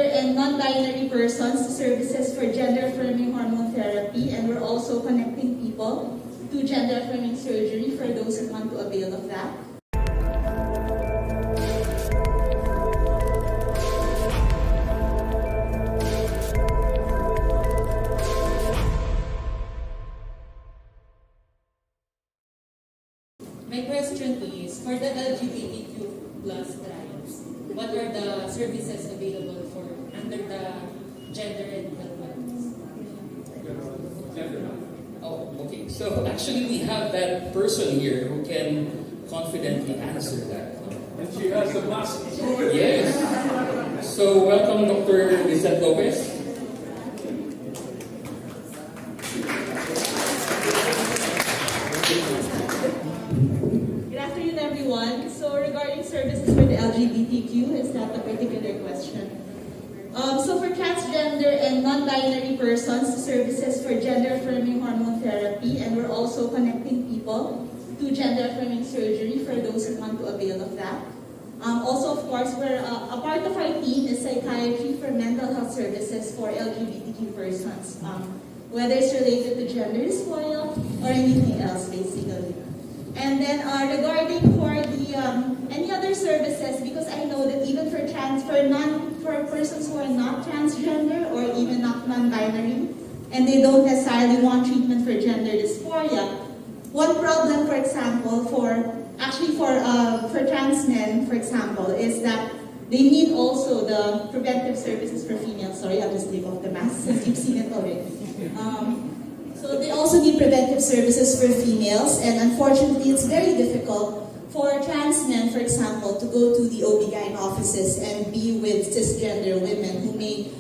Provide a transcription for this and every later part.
and non-binary persons to services for gender-affirming hormone therapy, and we're also connecting people to gender-affirming surgery for those who want to avail of that. My question is, for the LGBTQ plus trials, what are the services available for under the gender and health wellness? Oh, okay. So actually we have that person here who can confidently answer that. And she has a mask. Yes. So welcome Dr. Lizette Lopez. Good afternoon, everyone. So regarding services for the LGBTQ, is that a particular question? So for transgender and non-binary persons, services for gender-affirming hormone therapy, and we're also connecting people to gender-affirming surgery for those who want to avail of that. Also, of course, we're a part of our team is psychiatry for mental health services for LGBTQ persons, whether it's related to gender dysphoria or anything else, basically. And then regarding for the any other services, because I know that even for persons who are not transgender or even not non-binary, and they don't necessarily want treatment for gender dysphoria, one problem, for example, for trans men, for example, is that they need also the preventive services for females. Sorry, I'll just take off the mask since you've seen it already. So they also need preventive services for females, and unfortunately it's very difficult for trans men, for example, to go to the OB/GYN offices and be with cisgender women who may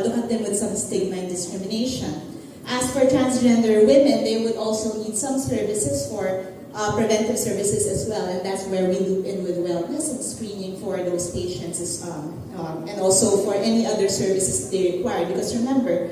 look at them with some stigma and discrimination. As for transgender women, they would also need some services for preventive services as well, and that's where we loop in with wellness and screening for those patients, and also for any other services they require. Because remember,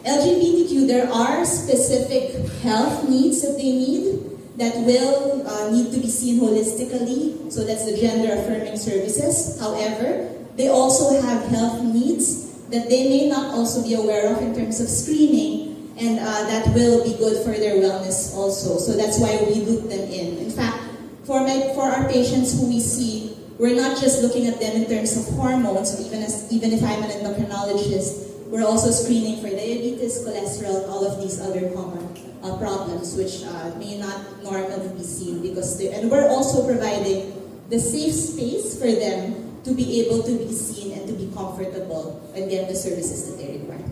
LGBTQ, there are specific health needs that they need that will need to be seen holistically, so that's the gender-affirming services. However, they also have health needs that they may not also be aware of in terms of screening, and that will be good for their wellness also. So that's why we loop them in. In fact, for our patients who we see, we're not just looking at them in terms of hormones, even if I'm an endocrinologist, we're also screening for diabetes, cholesterol, all of these other common problems which may not normally be seen, and we're also providing the safe space for them to be able to be seen and to be comfortable and get the services that they require.